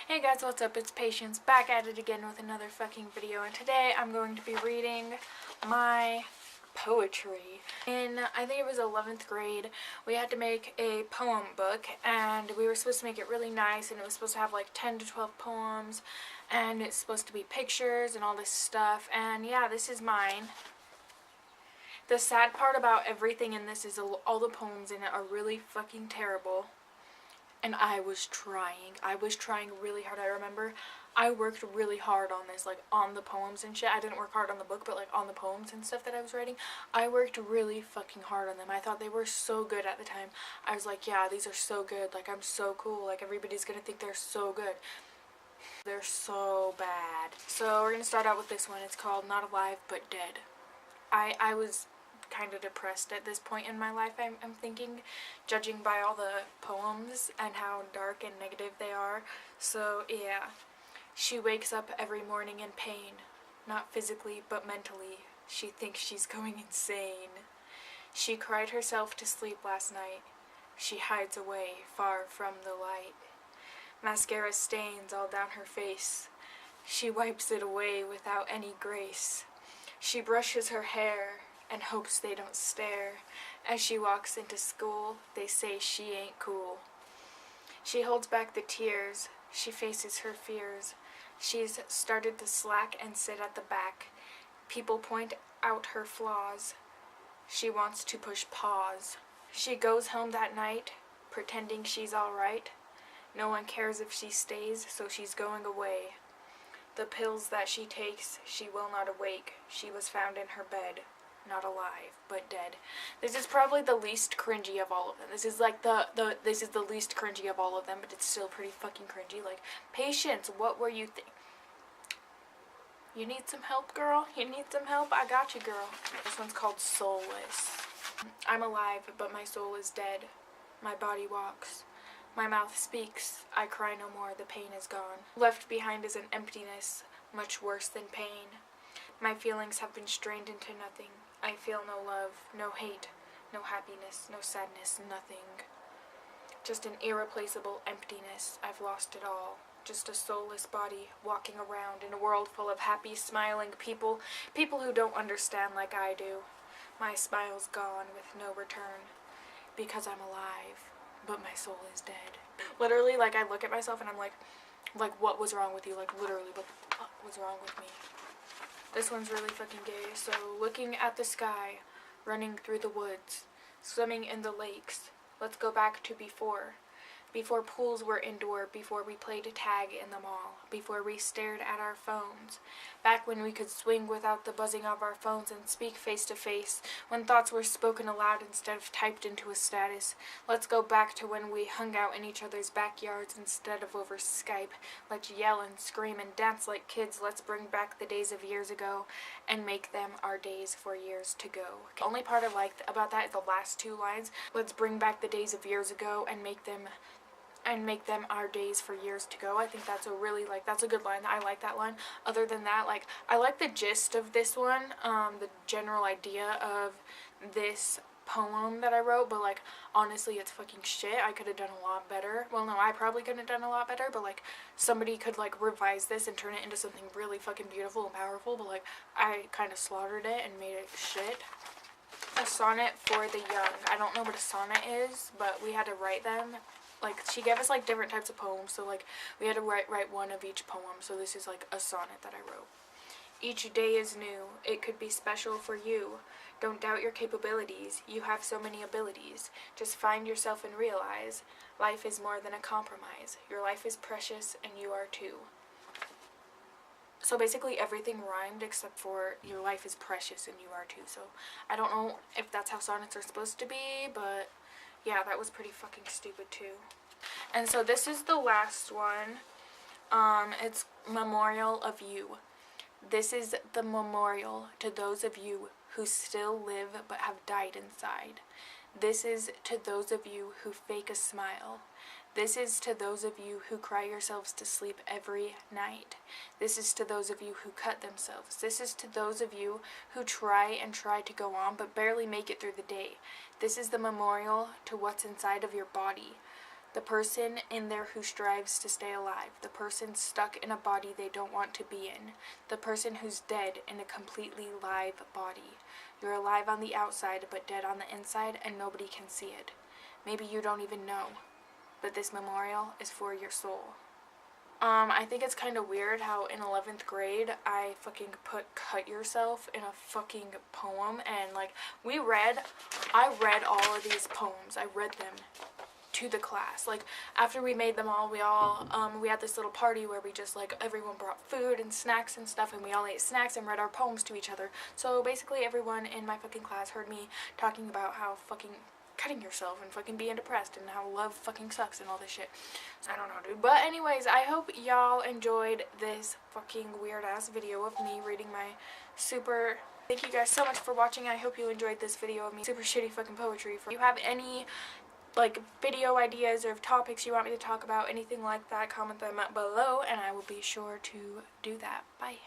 Hey guys, what's up? It's Patience, back at it again with another fucking video, and today I'm going to be reading my poetry. I think it was 11th grade, we had to make a poem book, and we were supposed to make it really nice, and it was supposed to have like 10 to 12 poems, and it's supposed to be pictures and all this stuff, and yeah, this is mine. The sad part about everything in this is all the poems in it are really fucking terrible. And I was trying really hard. I remember I worked really hard on this, like on the poems and shit. I didn't work hard on the book, but like on the poems and stuff that I was writing, I worked really fucking hard on them. I thought they were so good at the time. I was like, yeah, these are so good, like I'm so cool, like everybody's gonna think they're so good. They're so bad. So we're gonna start out with this one. It's called Not Alive But Dead. I was kind of depressed at this point in my life, I'm thinking, judging by all the poems and how dark and negative they are. So yeah, she wakes up every morning in pain, not physically but mentally. She thinks she's going insane. She cried herself to sleep last night. She hides away far from the light. Mascara stains all down her face. She wipes it away without any grace. She brushes her hair and hopes they don't stare. As she walks into school, they say she ain't cool. She holds back the tears. She faces her fears. She's started to slack and sit at the back. People point out her flaws. She wants to push pause. She goes home that night, pretending she's alright. No one cares if she stays, so she's going away. The pills that she takes, she will not awake. She was found in her bed. Not alive, but dead. This is probably the least cringy of all of them. This is like this is the least cringy of all of them, but it's still pretty fucking cringy. Like, Patience, what were you You need some help, girl? You need some help? I got you, girl. This one's called Soulless. I'm alive, but my soul is dead. My body walks. My mouth speaks. I cry no more, the pain is gone. Left behind is an emptiness, much worse than pain. My feelings have been strained into nothing. I feel no love, no hate, no happiness, no sadness, nothing. Just an irreplaceable emptiness. I've lost it all. Just a soulless body walking around in a world full of happy, smiling people. People who don't understand like I do. My smile's gone with no return. Because I'm alive, but my soul is dead. Literally, like, I look at myself and I'm like, what was wrong with you? Like, literally, what the fuck was wrong with me? This one's really fucking gay. So, looking at the sky, running through the woods, swimming in the lakes. Let's go back to before. Before pools were indoor, before we played tag in the mall, before we stared at our phones. Back when we could swing without the buzzing of our phones and speak face to face, when thoughts were spoken aloud instead of typed into a status. Let's go back to when we hung out in each other's backyards instead of over Skype. Let's yell and scream and dance like kids. Let's bring back the days of years ago and make them our days for years to go. The only part I like about that is the last two lines. Let's bring back the days of years ago and make them our days for years to go. I think that's that's a good line. I like that line. Other than that, like, I like the gist of this one, the general idea of this poem that I wrote, but like, honestly, it's fucking shit. I could have done a lot better. Well, no, I probably couldn't have done a lot better, but like, somebody could like revise this and turn it into something really fucking beautiful and powerful, but like, I kind of slaughtered it and made it shit. A sonnet for the young. I don't know what a sonnet is, but we had to write them. Like, she gave us like different types of poems, so like we had to write one of each poem. So this is like a sonnet that I wrote. Each day is new. It could be special for you. Don't doubt your capabilities. You have so many abilities. Just find yourself and realize life is more than a compromise. Your life is precious and you are too. So basically everything rhymed except for your life is precious and you are too. So I don't know if that's how sonnets are supposed to be, but yeah, that was pretty fucking stupid too. And so this is the last one. It's Memorial of You. This is the memorial to those of you who still live but have died inside. This is to those of you who fake a smile. This is to those of you who cry yourselves to sleep every night. This is to those of you who cut themselves. This is to those of you who try to go on but barely make it through the day. This is the memorial to what's inside of your body. the person in there who strives to stay alive, the person stuck in a body they don't want to be in, the person who's dead in a completely live body. You're alive on the outside but dead on the inside, and nobody can see it. Maybe you don't even know, but this memorial is for your soul. I think it's kind of weird how in 11th grade I fucking put cut yourself in a fucking poem, and like I read all of these poems. I read them to the class. Like after we made them all, we had this little party where we just like everyone brought food and snacks and stuff, and we all ate snacks and read our poems to each other. So basically everyone in my fucking class heard me talking about how fucking cutting yourself and fucking being depressed and how love fucking sucks and all this shit. So I don't know, dude. But anyways, I hope y'all enjoyed this fucking weird ass video of me reading my super... Thank you guys so much for watching. I hope you enjoyed this video of me super shitty fucking poetry. If you have any like video ideas or topics you want me to talk about, anything like that, comment them below and I will be sure to do that. Bye.